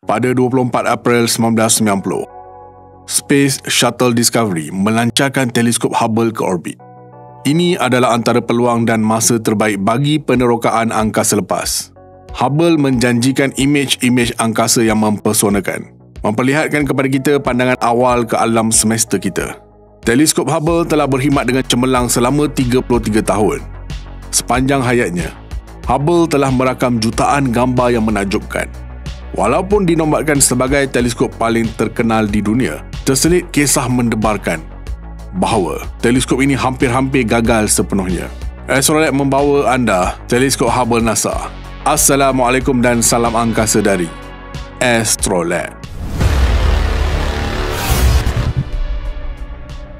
Pada 24 April 1990, Space Shuttle Discovery melancarkan teleskop Hubble ke orbit. Ini adalah antara peluang dan masa terbaik bagi penerokaan angkasa lepas. Hubble menjanjikan imej-imej angkasa yang mempersonakan, memperlihatkan kepada kita pandangan awal ke alam semesta kita. Teleskop Hubble telah berkhidmat dengan cemerlang selama 33 tahun. Sepanjang hayatnya, Hubble telah merakam jutaan gambar yang menakjubkan. Walaupun dinobatkan sebagai teleskop paling terkenal di dunia, terselit kisah mendebarkan bahawa teleskop ini hampir-hampir gagal sepenuhnya. Astrolab membawa anda teleskop Hubble NASA. Assalamualaikum dan salam angkasa dari Astrolab.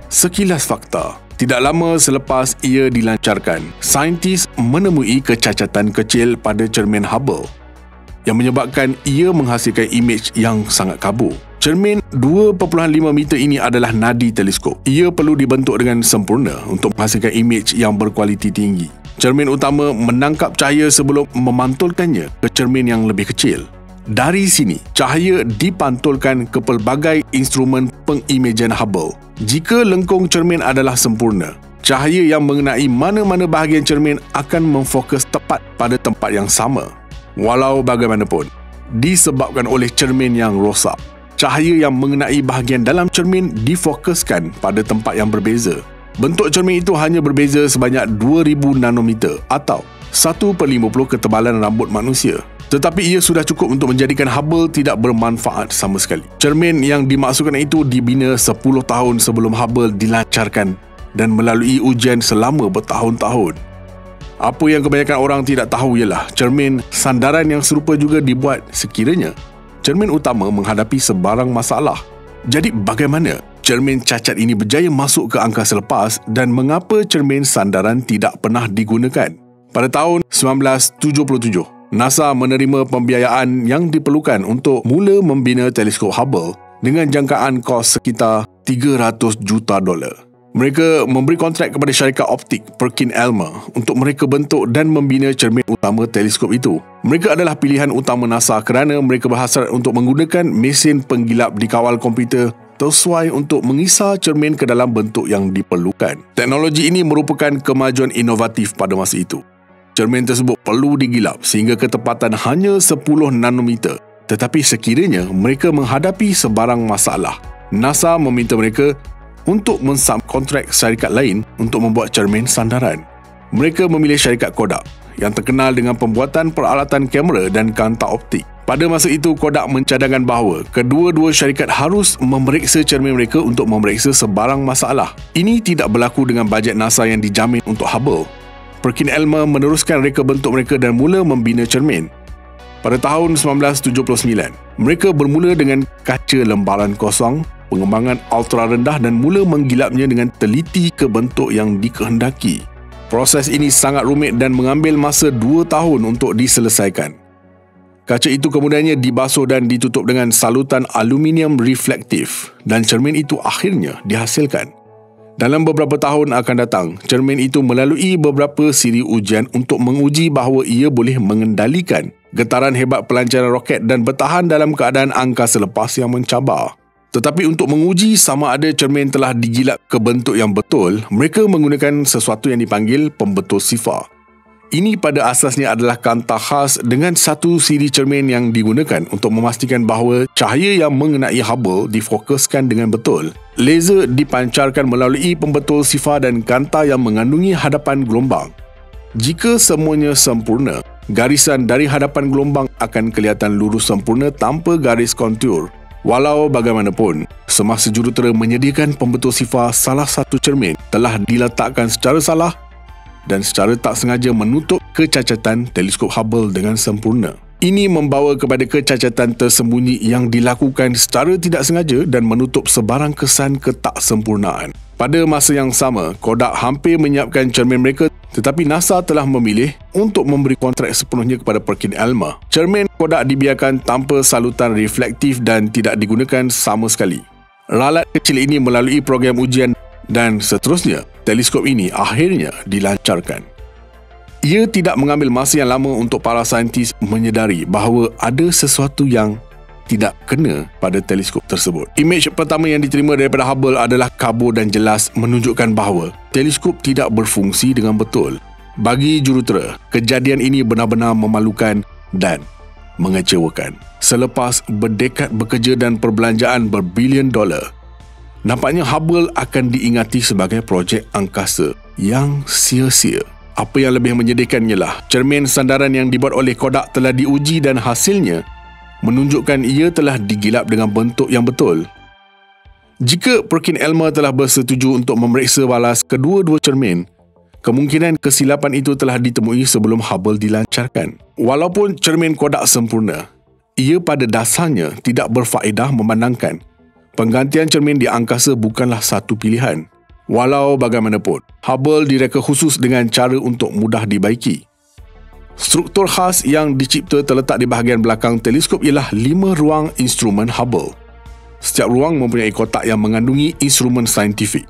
Sekilas fakta, tidak lama selepas ia dilancarkan, saintis menemui kecacatan kecil pada cermin Hubble yang menyebabkan ia menghasilkan imej yang sangat kabur. Cermin 2.5 meter ini adalah nadi teleskop. Ia perlu dibentuk dengan sempurna untuk menghasilkan imej yang berkualiti tinggi. Cermin utama menangkap cahaya sebelum memantulkannya ke cermin yang lebih kecil. Dari sini, cahaya dipantulkan ke pelbagai instrumen pengimejan Hubble. Jika lengkung cermin adalah sempurna, cahaya yang mengenai mana-mana bahagian cermin akan memfokus tepat pada tempat yang sama. Walau bagaimanapun, disebabkan oleh cermin yang rosak, cahaya yang mengenai bahagian dalam cermin difokuskan pada tempat yang berbeza. Bentuk cermin itu hanya berbeza sebanyak 2000 nanometer atau 1/50 ketebalan rambut manusia. Tetapi ia sudah cukup untuk menjadikan Hubble tidak bermanfaat sama sekali. Cermin yang dimaksudkan itu dibina 10 tahun sebelum Hubble dilancarkan dan melalui ujian selama bertahun-tahun. Apa yang kebanyakan orang tidak tahu ialah cermin sandaran yang serupa juga dibuat sekiranya cermin utama menghadapi sebarang masalah. Jadi bagaimana cermin cacat ini berjaya masuk ke angkasa lepas dan mengapa cermin sandaran tidak pernah digunakan? Pada tahun 1977, NASA menerima pembiayaan yang diperlukan untuk mula membina teleskop Hubble dengan jangkaan kos sekitar $300 juta. Mereka memberi kontrak kepada syarikat optik Perkin-Elmer untuk mereka bentuk dan membina cermin utama teleskop itu. Mereka adalah pilihan utama NASA kerana mereka berhasrat untuk menggunakan mesin penggilap di kawal komputer sesuai untuk mengisar cermin ke dalam bentuk yang diperlukan. Teknologi ini merupakan kemajuan inovatif pada masa itu. Cermin tersebut perlu digilap sehingga ketepatan hanya 10 nanometer. Tetapi sekiranya mereka menghadapi sebarang masalah, NASA meminta mereka untuk mensubkontrak syarikat lain untuk membuat cermin sandaran. Mereka memilih syarikat Kodak yang terkenal dengan pembuatan peralatan kamera dan kanta optik. Pada masa itu, Kodak mencadangkan bahawa kedua-dua syarikat harus memeriksa cermin mereka untuk memeriksa sebarang masalah. Ini tidak berlaku dengan bajet NASA yang dijamin untuk Hubble. Perkin-Elmer meneruskan reka bentuk mereka dan mula membina cermin. Pada tahun 1979, mereka bermula dengan kaca lembaran kosong, pengembangan ultra rendah dan mula menggilapnya dengan teliti ke bentuk yang dikehendaki. Proses ini sangat rumit dan mengambil masa 2 tahun untuk diselesaikan. Kaca itu kemudiannya dibasuh dan ditutup dengan salutan aluminium reflektif dan cermin itu akhirnya dihasilkan. Dalam beberapa tahun akan datang, cermin itu melalui beberapa siri ujian untuk menguji bahawa ia boleh mengendalikan getaran hebat pelancaran roket dan bertahan dalam keadaan angkasa lepas yang mencabar. Tetapi untuk menguji sama ada cermin telah digilap ke bentuk yang betul, mereka menggunakan sesuatu yang dipanggil pembetul sifar. Ini pada asasnya adalah kanta khas dengan satu siri cermin yang digunakan untuk memastikan bahawa cahaya yang mengenai Hubble difokuskan dengan betul. Laser dipancarkan melalui pembetul sifar dan kanta yang mengandungi hadapan gelombang. Jika semuanya sempurna, garisan dari hadapan gelombang akan kelihatan lurus sempurna tanpa garis kontur. Walau bagaimanapun, semasa jurutera menyediakan pembetul sifar, salah satu cermin telah diletakkan secara salah dan secara tak sengaja menutup kecacatan teleskop Hubble dengan sempurna. Ini membawa kepada kecacatan tersembunyi yang dilakukan secara tidak sengaja dan menutup sebarang kesan ketaksempurnaan. Pada masa yang sama, Kodak hampir menyiapkan cermin mereka, tetapi NASA telah memilih untuk memberi kontrak sepenuhnya kepada Perkin-Elmer. Cermin Kodak dibiarkan tanpa salutan reflektif dan tidak digunakan sama sekali. Ralat kecil ini melalui program ujian dan seterusnya, teleskop ini akhirnya dilancarkan. Ia tidak mengambil masa yang lama untuk para saintis menyedari bahawa ada sesuatu yang tidak kena pada teleskop tersebut. Imej pertama yang diterima daripada Hubble adalah kabur dan jelas menunjukkan bahawa teleskop tidak berfungsi dengan betul. Bagi jurutera, kejadian ini benar-benar memalukan dan mengecewakan. Selepas berdekad bekerja dan perbelanjaan berbilion dolar, nampaknya Hubble akan diingati sebagai projek angkasa yang sia-sia. Apa yang lebih menyedihkan ialah cermin sandaran yang dibuat oleh Kodak telah diuji dan hasilnya menunjukkan ia telah digilap dengan bentuk yang betul. Jika Perkin-Elmer telah bersetuju untuk memeriksa balas kedua-dua cermin, kemungkinan kesilapan itu telah ditemui sebelum Hubble dilancarkan. Walaupun cermin Kodak sempurna, ia pada dasarnya tidak berfaedah memandangkan penggantian cermin di angkasa bukanlah satu pilihan. Walau bagaimanapun, Hubble direka khusus dengan cara untuk mudah dibaiki. Struktur khas yang dicipta terletak di bahagian belakang teleskop ialah 5 ruang instrumen Hubble. Setiap ruang mempunyai kotak yang mengandungi instrumen saintifik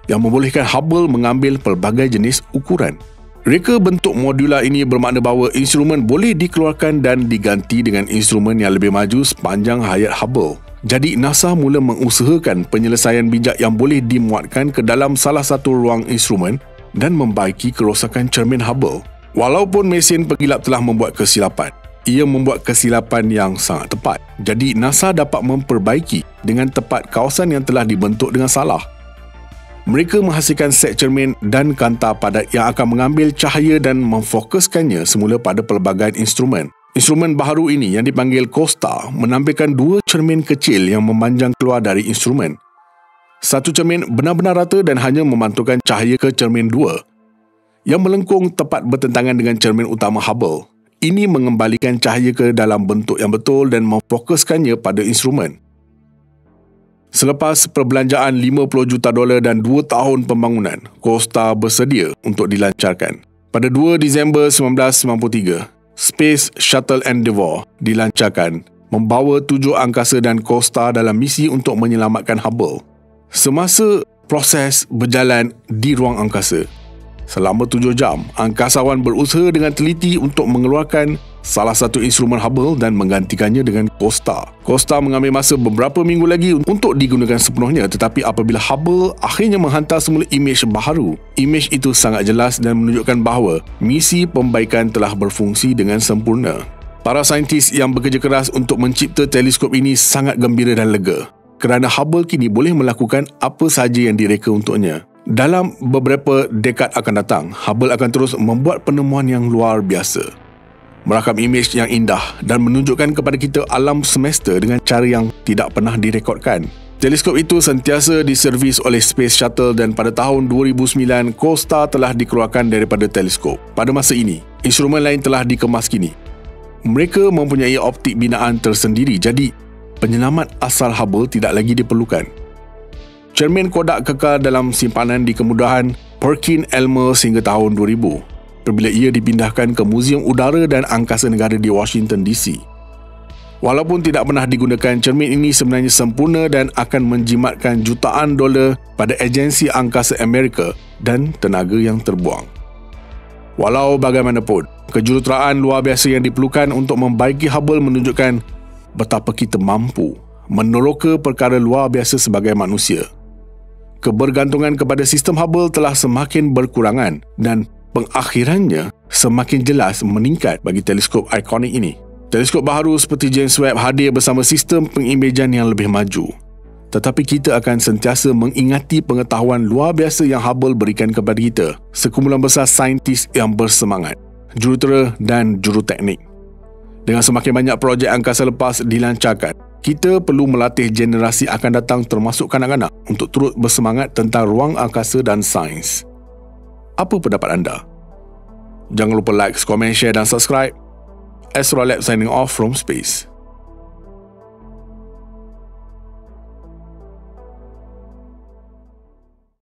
yang membolehkan Hubble mengambil pelbagai jenis ukuran. Reka bentuk modular ini bermakna bahawa instrumen boleh dikeluarkan dan diganti dengan instrumen yang lebih maju sepanjang hayat Hubble. Jadi NASA mula mengusahakan penyelesaian bijak yang boleh dimuatkan ke dalam salah satu ruang instrumen dan membaiki kerosakan cermin Hubble. Walaupun mesin pengilap telah membuat kesilapan, ia membuat kesilapan yang sangat tepat. Jadi NASA dapat memperbaiki dengan tepat kawasan yang telah dibentuk dengan salah. Mereka menghasilkan set cermin dan kanta padat yang akan mengambil cahaya dan memfokuskannya semula pada pelbagai instrumen. Instrumen baharu ini yang dipanggil COSTA menampilkan 2 cermin kecil yang memanjang keluar dari instrumen. Satu cermin benar-benar rata dan hanya memantulkan cahaya ke cermin 2 yang melengkung tepat bertentangan dengan cermin utama Hubble. Ini mengembalikan cahaya ke dalam bentuk yang betul dan memfokuskannya pada instrumen. Selepas perbelanjaan $50 juta dan 2 tahun pembangunan, COSTA bersedia untuk dilancarkan. Pada 2 Disember 1993, Space Shuttle Endeavour dilancarkan, membawa 7 angkasa dan COSTA dalam misi untuk menyelamatkan Hubble. Semasa proses berjalan di ruang angkasa, selama 7 jam, angkasawan berusaha dengan teliti untuk mengeluarkan salah satu instrumen Hubble dan menggantikannya dengan COSTA. COSTA mengambil masa beberapa minggu lagi untuk digunakan sepenuhnya, tetapi apabila Hubble akhirnya menghantar semula imej baharu, imej itu sangat jelas dan menunjukkan bahawa misi pembaikan telah berfungsi dengan sempurna. Para saintis yang bekerja keras untuk mencipta teleskop ini sangat gembira dan lega kerana Hubble kini boleh melakukan apa sahaja yang direka untuknya. Dalam beberapa dekad akan datang, Hubble akan terus membuat penemuan yang luar biasa, merakam imej yang indah dan menunjukkan kepada kita alam semesta dengan cara yang tidak pernah direkodkan. Teleskop itu sentiasa diservis oleh Space Shuttle dan pada tahun 2009, COSTA telah dikeluarkan daripada teleskop. Pada masa ini, instrumen lain telah dikemas kini. Mereka mempunyai optik binaan tersendiri, jadi penyelamat asal Hubble tidak lagi diperlukan. Cermin Kodak kekal dalam simpanan di kemudahan Perkin-Elmer sehingga tahun 2000. Apabila ia dipindahkan ke Muzium Udara dan Angkasa Negara di Washington DC. Walaupun tidak pernah digunakan, cermin ini sebenarnya sempurna dan akan menjimatkan jutaan dolar pada agensi angkasa Amerika dan tenaga yang terbuang. Walau bagaimanapun, kejuruteraan luar biasa yang diperlukan untuk membaiki Hubble menunjukkan betapa kita mampu meneroka perkara luar biasa sebagai manusia. Kebergantungan kepada sistem Hubble telah semakin berkurangan dan pengakhirannya semakin jelas meningkat bagi teleskop ikonik ini. Teleskop baharu seperti James Webb hadir bersama sistem pengimejan yang lebih maju. Tetapi kita akan sentiasa mengingati pengetahuan luar biasa yang Hubble berikan kepada kita. Sekumpulan besar saintis yang bersemangat, jurutera dan juruteknik. Dengan semakin banyak projek angkasa lepas dilancarkan, kita perlu melatih generasi akan datang termasuk kanak-kanak untuk turut bersemangat tentang ruang angkasa dan sains. Apa pendapat anda? Jangan lupa like, komen, share dan subscribe. Astrolab signing off from space.